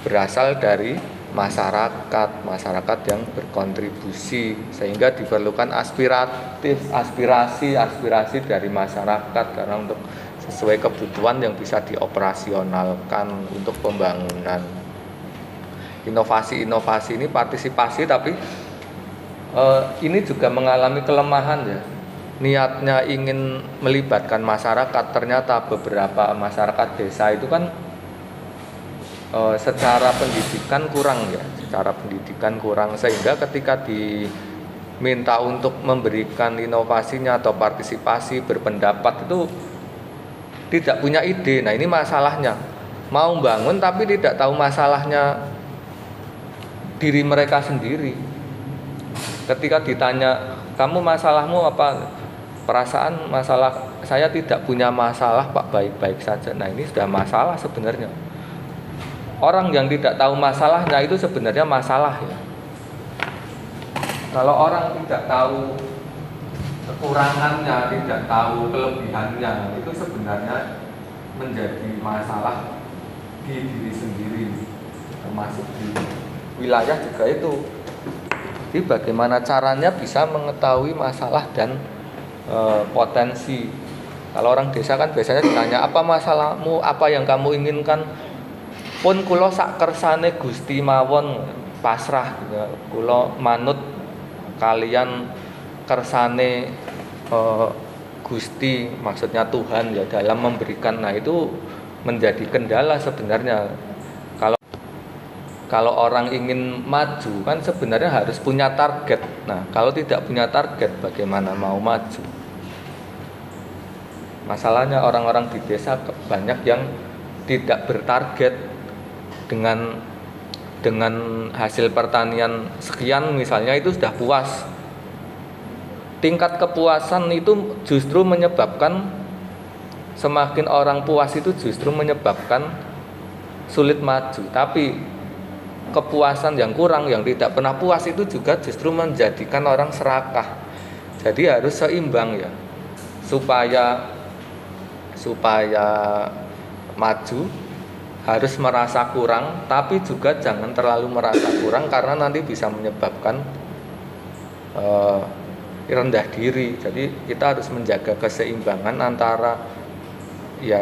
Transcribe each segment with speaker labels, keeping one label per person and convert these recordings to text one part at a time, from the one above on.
Speaker 1: berasal dari masyarakat yang berkontribusi, sehingga diperlukan aspirasi dari masyarakat karena untuk sesuai kebutuhan yang bisa dioperasionalkan untuk pembangunan. Inovasi ini partisipasi, tapi ini juga mengalami kelemahan ya. Niatnya ingin melibatkan masyarakat, ternyata beberapa masyarakat desa itu kan secara pendidikan kurang, sehingga ketika diminta untuk memberikan inovasinya atau partisipasi berpendapat itu tidak punya ide. Nah, ini masalahnya, mau bangun tapi tidak tahu masalahnya diri mereka sendiri. Ketika ditanya, kamu masalahmu apa? Perasaan masalah saya tidak punya masalah Pak, baik-baik saja. Nah, ini sudah masalah sebenarnya. Orang yang tidak tahu masalahnya itu sebenarnya masalah ya. Kalau orang tidak tahu kekurangannya, tidak tahu kelebihannya, itu sebenarnya menjadi masalah di diri sendiri, termasuk di wilayah juga itu. Jadi bagaimana caranya bisa mengetahui masalah dan potensi. Kalau orang desa kan biasanya ditanya, apa masalahmu, apa yang kamu inginkan? Pun kula sak kersane Gusti mawon, pasrah gitu. Kula manut kalian kersane Gusti, maksudnya Tuhan ya, dalam memberikan. Nah, itu menjadi kendala sebenarnya. Kalau orang ingin maju kan sebenarnya harus punya target. Nah, kalau tidak punya target bagaimana mau maju? Masalahnya orang-orang di desa banyak yang tidak bertarget. Dengan hasil pertanian sekian misalnya itu sudah puas. Tingkat kepuasan itu justru menyebabkan, semakin orang puas itu justru menyebabkan sulit maju. Tapi kepuasan yang kurang, yang tidak pernah puas itu juga justru menjadikan orang serakah. Jadi harus seimbang ya, supaya maju harus merasa kurang, tapi juga jangan terlalu merasa kurang karena nanti bisa menyebabkan rendah diri. Jadi kita harus menjaga keseimbangan antara ya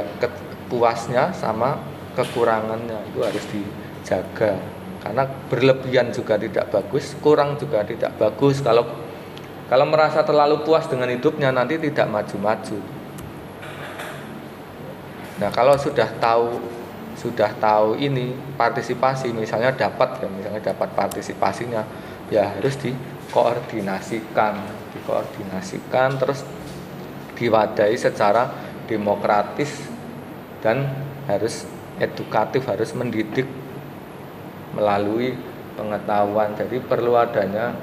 Speaker 1: puasnya sama kekurangannya, itu harus dijaga. Karena berlebihan juga tidak bagus, kurang juga tidak bagus. Kalau merasa terlalu puas dengan hidupnya nanti tidak maju-maju. Nah, kalau sudah tahu ini partisipasi, misalnya dapat partisipasinya, ya harus dikoordinasikan terus diwadahi secara demokratis dan harus edukatif, harus mendidik melalui pengetahuan. Jadi perlu adanya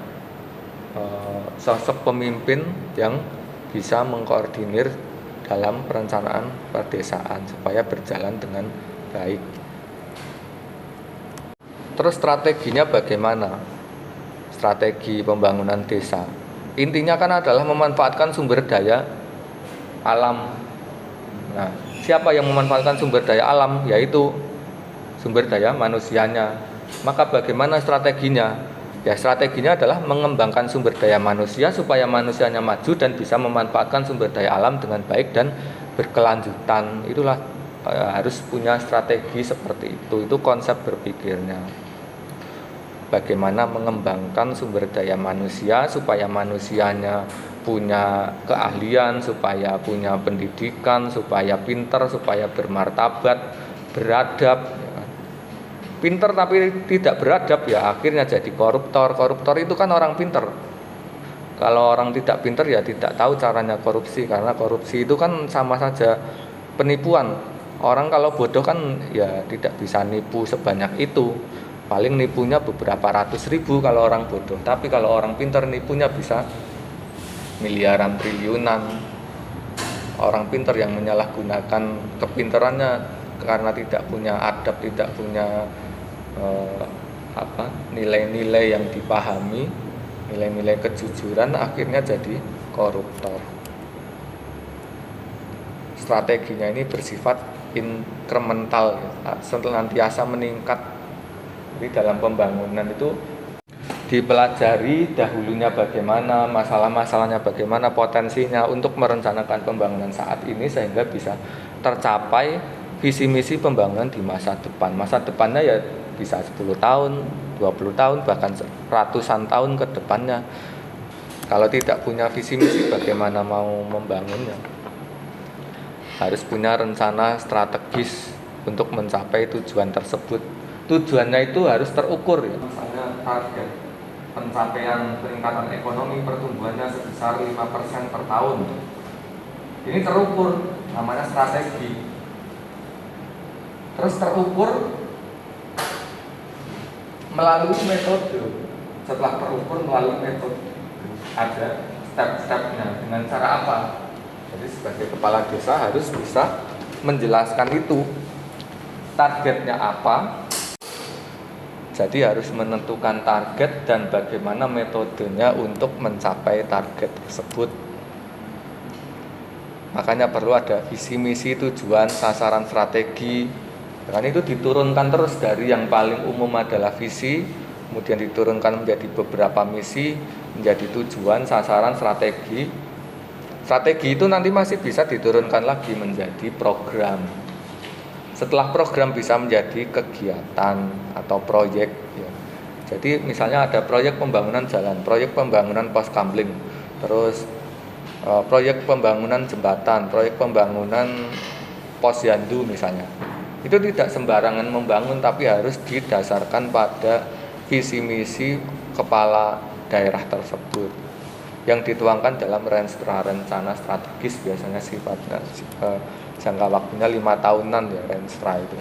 Speaker 1: sosok pemimpin yang bisa mengkoordinir dalam perencanaan perdesaan supaya berjalan dengan baik. Terus strateginya bagaimana? Strategi pembangunan desa. Intinya kan adalah memanfaatkan sumber daya alam. Nah, siapa yang memanfaatkan sumber daya alam? Yaitu sumber daya manusianya. Maka bagaimana strateginya? Ya, strateginya adalah mengembangkan sumber daya manusia supaya manusianya maju dan bisa memanfaatkan sumber daya alam dengan baik dan berkelanjutan. Itulah harus punya strategi seperti itu. Itu konsep berpikirnya. Bagaimana mengembangkan sumber daya manusia supaya manusianya punya keahlian, supaya punya pendidikan, supaya pintar, supaya bermartabat, beradab. Pintar tapi tidak beradab ya akhirnya jadi koruptor. Koruptor itu kan orang pintar. Kalau orang tidak pintar ya tidak tahu caranya korupsi, karena korupsi itu kan sama saja penipuan. Orang kalau bodoh kan ya tidak bisa nipu sebanyak itu. Paling nipunya beberapa ratus ribu kalau orang bodoh. Tapi kalau orang pintar nipunya bisa miliaran, triliunan. Orang pintar yang menyalahgunakan kepintarannya karena tidak punya adab, tidak punya nilai-nilai yang dipahami, nilai-nilai kejujuran, akhirnya jadi koruptor. Strateginya ini bersifat inkremental, senantiasa meningkat Jadi dalam pembangunan itu dipelajari dahulunya bagaimana, masalah-masalahnya bagaimana, potensinya untuk merencanakan pembangunan saat ini sehingga bisa tercapai visi misi pembangunan di masa depan. Masa depannya ya bisa 10 tahun, 20 tahun, bahkan ratusan tahun ke depannya. Kalau tidak punya visi misi bagaimana mau membangunnya? Harus punya rencana strategis untuk mencapai tujuan tersebut. Tujuannya itu harus terukur ya. Misalnya target pencapaian peningkatan ekonomi pertumbuhannya sebesar 5% per tahun. Ini terukur, namanya strategi. Terus terukur melalui metode. Setelah terukur melalui metode, ada step-stepnya. Dengan cara apa? Jadi sebagai kepala desa harus bisa menjelaskan itu. Targetnya apa? Jadi harus menentukan target dan bagaimana metodenya untuk mencapai target tersebut. Makanya perlu ada visi misi, tujuan, sasaran, strategi. Dan itu diturunkan terus dari yang paling umum adalah visi, kemudian diturunkan menjadi beberapa misi, menjadi tujuan, sasaran, strategi. Strategi itu nanti masih bisa diturunkan lagi menjadi program. Setelah program bisa menjadi kegiatan atau proyek ya. Jadi misalnya ada proyek pembangunan jalan, proyek pembangunan pos kamling, terus proyek pembangunan jembatan, proyek pembangunan posyandu misalnya. Itu tidak sembarangan membangun, tapi harus didasarkan pada visi misi kepala daerah tersebut yang dituangkan dalam rencana strategis, biasanya sifatnya jangka waktunya 5 tahunan ya Renstra itu.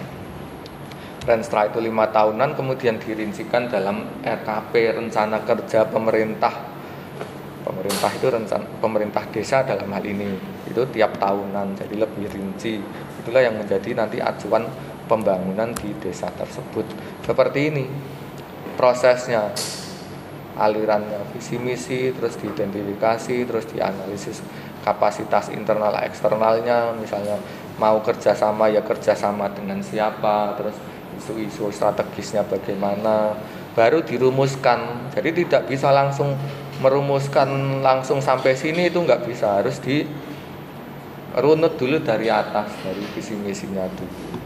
Speaker 1: Renstra itu 5 tahunan, kemudian dirincikan dalam RKP, rencana kerja pemerintah. Pemerintah itu pemerintah desa dalam hal ini itu tiap tahunan, jadi lebih rinci. Itulah yang menjadi nanti acuan pembangunan di desa tersebut. Seperti ini prosesnya, alirannya, visi misi, terus diidentifikasi, terus dianalisis kapasitas internal eksternalnya, misalnya mau kerjasama ya kerjasama dengan siapa, terus isu-isu strategisnya bagaimana, baru dirumuskan. Jadi tidak bisa langsung merumuskan langsung sampai sini, itu nggak bisa, harus dirunut dulu dari atas, dari visi misinya dulu.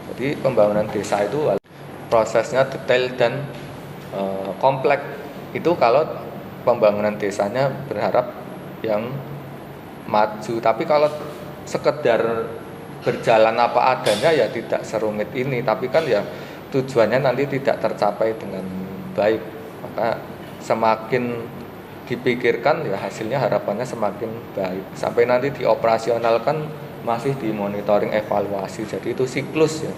Speaker 1: Jadi pembangunan desa itu prosesnya detail dan kompleks. Itu kalau pembangunan desanya berharap yang maju, tapi kalau sekedar berjalan apa adanya ya tidak serumit ini, tapi kan ya tujuannya nanti tidak tercapai dengan baik, maka semakin dipikirkan ya hasilnya harapannya semakin baik, sampai nanti dioperasionalkan masih dimonitoring evaluasi. Jadi itu siklus ya,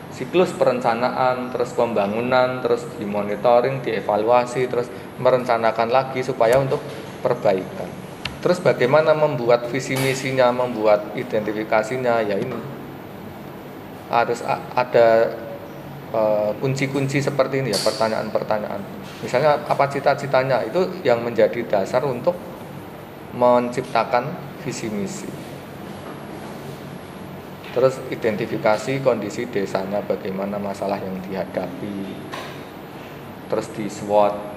Speaker 1: siklus perencanaan, terus pembangunan, terus dimonitoring, dievaluasi, terus merencanakan lagi supaya untuk perbaikan. Terus bagaimana membuat visi misinya, membuat identifikasinya, ya ini harus ada kunci-kunci seperti ini ya, pertanyaan-pertanyaan. Misalnya apa cita-citanya, itu yang menjadi dasar untuk menciptakan visi misi. Terus identifikasi kondisi desanya, bagaimana masalah yang dihadapi. Terus di SWOT.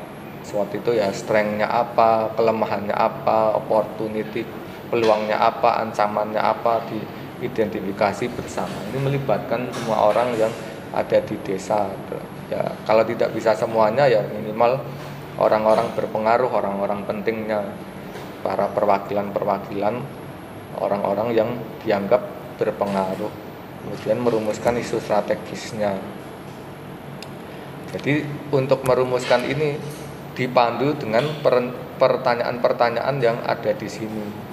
Speaker 1: SWOT itu ya strength-nya apa, kelemahannya apa, opportunity, peluangnya apa, ancamannya apa, diidentifikasi bersama. Ini melibatkan semua orang yang ada di desa. Ya, kalau tidak bisa semuanya ya minimal orang-orang berpengaruh, orang-orang pentingnya, para perwakilan-perwakilan, orang-orang yang dianggap berpengaruh, kemudian merumuskan isu strategisnya. Jadi untuk merumuskan ini dipandu dengan pertanyaan-pertanyaan yang ada di sini.